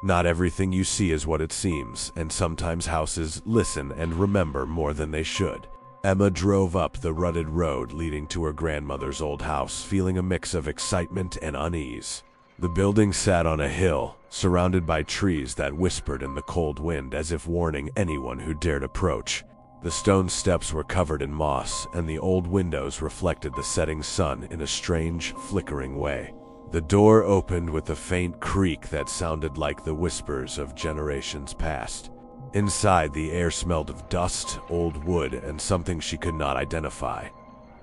Not everything you see is what it seems, and sometimes houses listen and remember more than they should. Emma drove up the rutted road leading to her grandmother's old house, feeling a mix of excitement and unease. The building sat on a hill, surrounded by trees that whispered in the cold wind as if warning anyone who dared approach. The stone steps were covered in moss, and the old windows reflected the setting sun in a strange, flickering way. The door opened with a faint creak that sounded like the whispers of generations past. Inside, the air smelled of dust, old wood, and something she could not identify.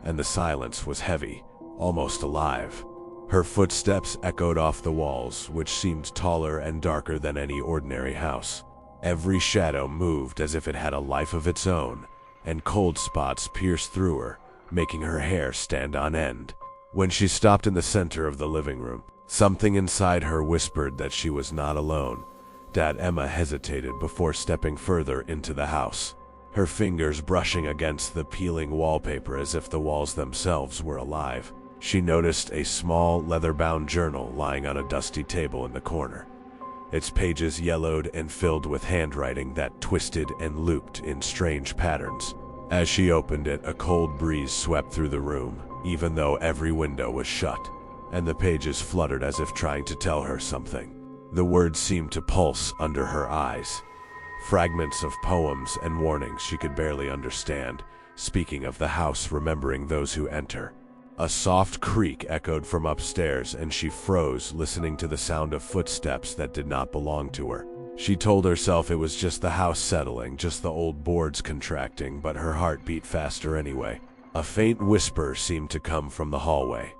And the silence was heavy, almost alive. Her footsteps echoed off the walls, which seemed taller and darker than any ordinary house. Every shadow moved as if it had a life of its own, and cold spots pierced through her, making her hair stand on end. When she stopped in the center of the living room, something inside her whispered that she was not alone. Emma hesitated before stepping further into the house, her fingers brushing against the peeling wallpaper as if the walls themselves were alive. She noticed a small, leather-bound journal lying on a dusty table in the corner, its pages yellowed and filled with handwriting that twisted and looped in strange patterns. As she opened it, a cold breeze swept through the room, even though every window was shut, and the pages fluttered as if trying to tell her something. The words seemed to pulse under her eyes, fragments of poems and warnings she could barely understand, speaking of the house remembering those who enter. A soft creak echoed from upstairs, and she froze, listening to the sound of footsteps that did not belong to her. She told herself it was just the house settling, just the old boards contracting, but her heart beat faster anyway. A faint whisper seemed to come from the hallway,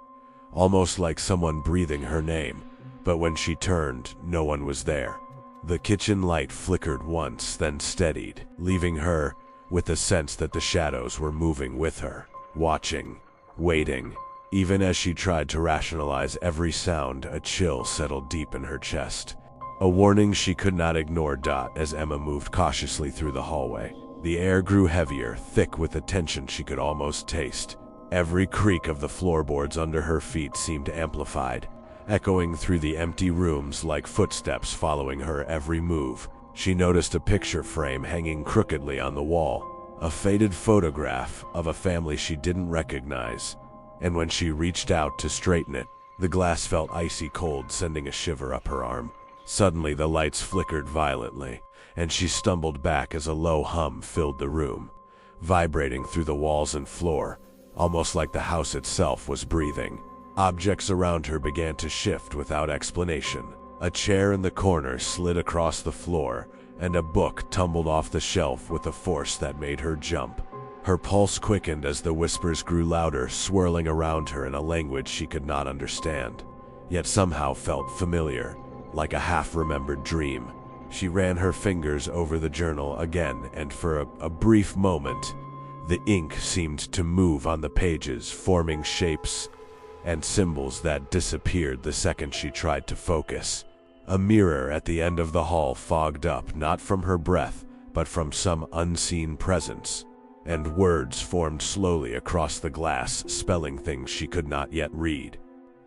almost like someone breathing her name, but when she turned, no one was there. The kitchen light flickered once, then steadied, leaving her with the sense that the shadows were moving with her, watching, waiting. Even as she tried to rationalize every sound, a chill settled deep in her chest. A warning she could not ignore. As Emma moved cautiously through the hallway, the air grew heavier, thick with a tension she could almost taste. Every creak of the floorboards under her feet seemed amplified, echoing through the empty rooms like footsteps following her every move. She noticed a picture frame hanging crookedly on the wall, a faded photograph of a family she didn't recognize, and when she reached out to straighten it, the glass felt icy cold, sending a shiver up her arm. Suddenly, the lights flickered violently, and she stumbled back as a low hum filled the room, vibrating through the walls and floor, almost like the house itself was breathing. Objects around her began to shift without explanation. A chair in the corner slid across the floor, and a book tumbled off the shelf with a force that made her jump. Her pulse quickened as the whispers grew louder, swirling around her in a language she could not understand, yet somehow felt familiar, like a half-remembered dream. She ran her fingers over the journal again, and for a brief moment, the ink seemed to move on the pages, forming shapes and symbols that disappeared the second she tried to focus. A mirror at the end of the hall fogged up, not from her breath, but from some unseen presence, and words formed slowly across the glass, spelling things she could not yet read.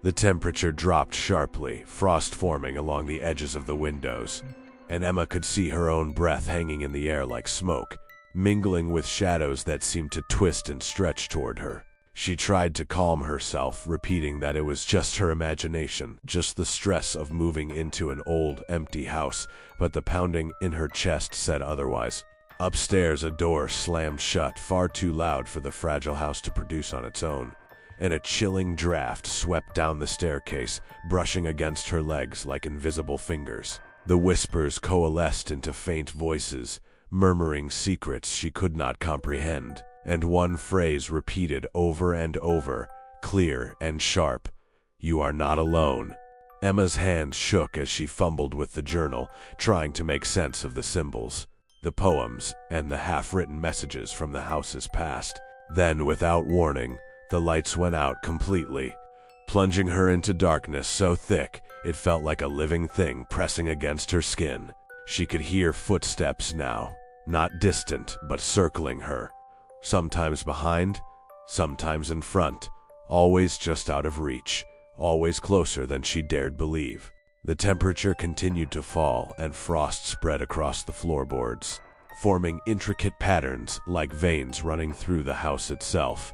The temperature dropped sharply, frost forming along the edges of the windows, and Emma could see her own breath hanging in the air like smoke, mingling with shadows that seemed to twist and stretch toward her. She tried to calm herself, repeating that it was just her imagination, just the stress of moving into an old, empty house, but the pounding in her chest said otherwise. Upstairs, a door slammed shut, far too loud for the fragile house to produce on its own, and a chilling draft swept down the staircase, brushing against her legs like invisible fingers. The whispers coalesced into faint voices, murmuring secrets she could not comprehend, and one phrase repeated over and over, clear and sharp: "You are not alone." Emma's hand shook as she fumbled with the journal, trying to make sense of the symbols, the poems, and the half-written messages from the house's past. Then, without warning, the lights went out completely, plunging her into darkness so thick it felt like a living thing pressing against her skin. She could hear footsteps now, not distant, but circling her, sometimes behind, sometimes in front, always just out of reach, always closer than she dared believe. The temperature continued to fall, and frost spread across the floorboards, forming intricate patterns like veins running through the house itself.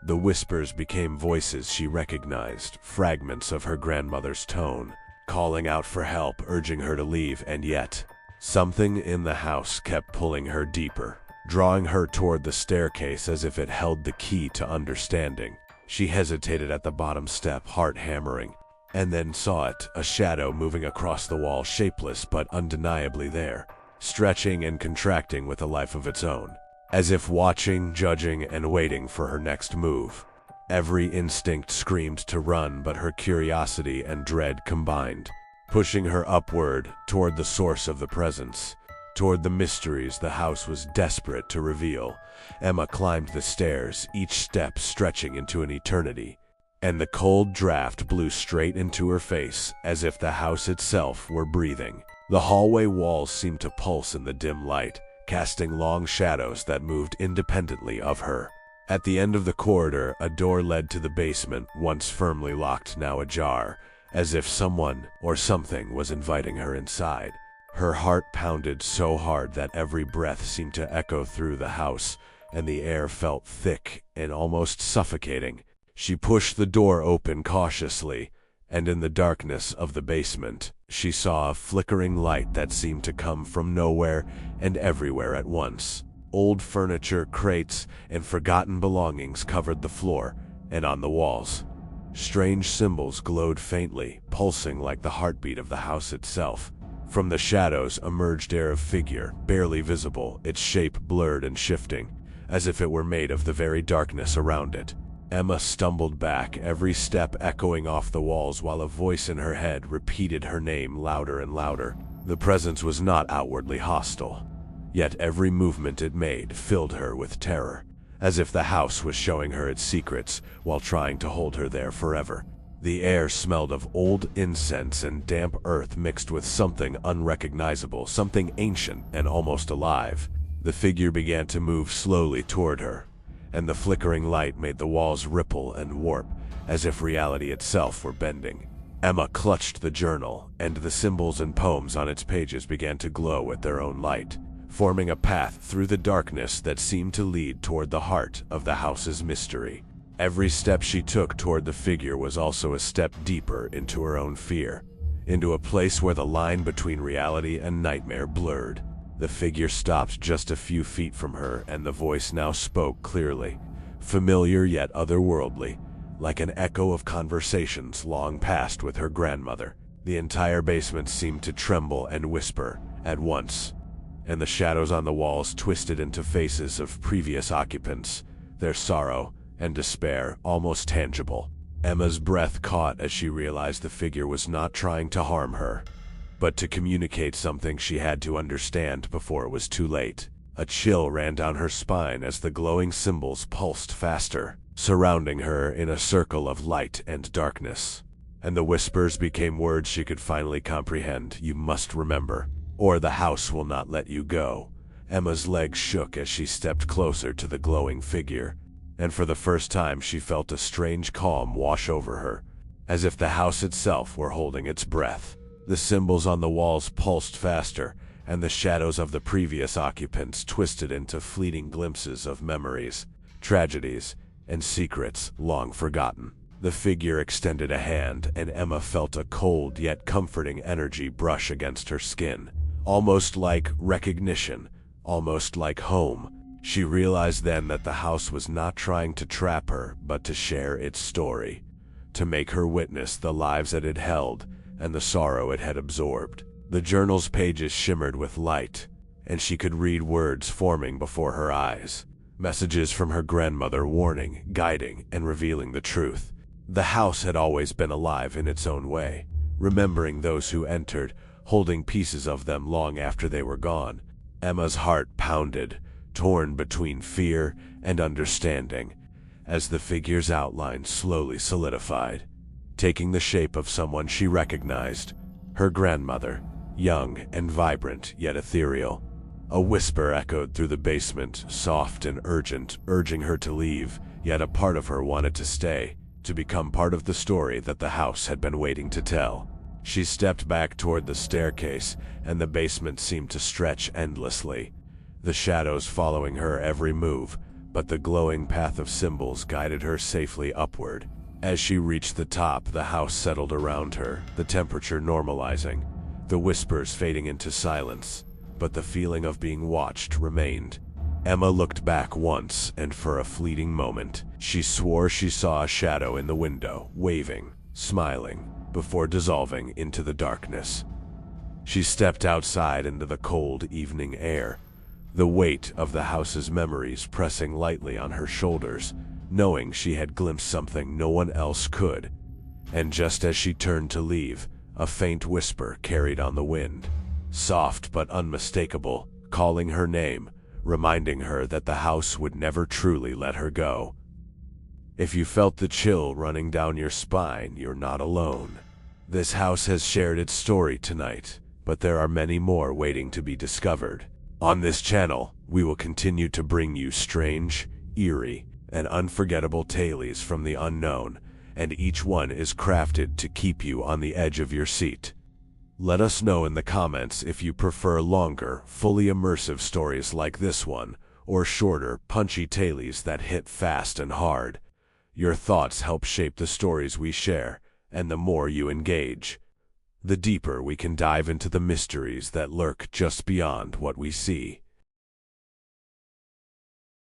The whispers became voices she recognized, fragments of her grandmother's tone, calling out for help, urging her to leave, and yet, something in the house kept pulling her deeper, drawing her toward the staircase as if it held the key to understanding. She hesitated at the bottom step, heart hammering, and then saw it, a shadow moving across the wall, shapeless but undeniably there, stretching and contracting with a life of its own, as if watching, judging, and waiting for her next move. Every instinct screamed to run, but her curiosity and dread combined, pushing her upward toward the source of the presence, toward the mysteries the house was desperate to reveal. Emma climbed the stairs, each step stretching into an eternity, and the cold draft blew straight into her face, as if the house itself were breathing. The hallway walls seemed to pulse in the dim light, casting long shadows that moved independently of her. At the end of the corridor, a door led to the basement, once firmly locked, now ajar, as if someone or something was inviting her inside. Her heart pounded so hard that every breath seemed to echo through the house, and the air felt thick and almost suffocating. She pushed the door open cautiously, and in the darkness of the basement, she saw a flickering light that seemed to come from nowhere and everywhere at once. Old furniture, crates, and forgotten belongings covered the floor and on the walls. Strange symbols glowed faintly, pulsing like the heartbeat of the house itself. From the shadows emerged a figure, barely visible, its shape blurred and shifting, as if it were made of the very darkness around it. Emma stumbled back, every step echoing off the walls, while a voice in her head repeated her name louder and louder. The presence was not outwardly hostile, yet every movement it made filled her with terror, as if the house was showing her its secrets while trying to hold her there forever. The air smelled of old incense and damp earth mixed with something unrecognizable, something ancient and almost alive. The figure began to move slowly toward her, and the flickering light made the walls ripple and warp, as if reality itself were bending. Emma clutched the journal, and the symbols and poems on its pages began to glow with their own light, forming a path through the darkness that seemed to lead toward the heart of the house's mystery. Every step she took toward the figure was also a step deeper into her own fear, into a place where the line between reality and nightmare blurred. The figure stopped just a few feet from her, and the voice now spoke clearly, familiar yet otherworldly, like an echo of conversations long past with her grandmother. The entire basement seemed to tremble and whisper at once, and the shadows on the walls twisted into faces of previous occupants, their sorrow and despair almost tangible. Emma's breath caught as she realized the figure was not trying to harm her, but to communicate something she had to understand before it was too late. A chill ran down her spine as the glowing symbols pulsed faster, surrounding her in a circle of light and darkness. And the whispers became words she could finally comprehend. "You must remember, or the house will not let you go." Emma's legs shook as she stepped closer to the glowing figure, and for the first time she felt a strange calm wash over her, as if the house itself were holding its breath. The symbols on the walls pulsed faster, and the shadows of the previous occupants twisted into fleeting glimpses of memories, tragedies, and secrets long forgotten. The figure extended a hand, and Emma felt a cold yet comforting energy brush against her skin, almost like recognition, almost like home. She realized then that the house was not trying to trap her, but to share its story, to make her witness the lives that it held and the sorrow it had absorbed. The journal's pages shimmered with light, and she could read words forming before her eyes, messages from her grandmother warning, guiding, and revealing the truth. The house had always been alive in its own way, remembering those who entered, holding pieces of them long after they were gone. Emma's heart pounded, torn between fear and understanding, as the figure's outline slowly solidified, taking the shape of someone she recognized, her grandmother, young and vibrant yet ethereal. A whisper echoed through the basement, soft and urgent, urging her to leave, yet a part of her wanted to stay, to become part of the story that the house had been waiting to tell. She stepped back toward the staircase, and the basement seemed to stretch endlessly, the shadows following her every move, but the glowing path of symbols guided her safely upward. As she reached the top, the house settled around her, the temperature normalizing, the whispers fading into silence, but the feeling of being watched remained. Emma looked back once, and for a fleeting moment, she swore she saw a shadow in the window, waving, smiling, before dissolving into the darkness. She stepped outside into the cold evening air, the weight of the house's memories pressing lightly on her shoulders, knowing she had glimpsed something no one else could. And just as she turned to leave, a faint whisper carried on the wind, soft but unmistakable, calling her name, reminding her that the house would never truly let her go. If you felt the chill running down your spine, you're not alone. This house has shared its story tonight, but there are many more waiting to be discovered. On this channel, we will continue to bring you strange, eerie, and unforgettable tales from the unknown, and each one is crafted to keep you on the edge of your seat. Let us know in the comments if you prefer longer, fully immersive stories like this one, or shorter, punchy tales that hit fast and hard. Your thoughts help shape the stories we share, and the more you engage, the deeper we can dive into the mysteries that lurk just beyond what we see.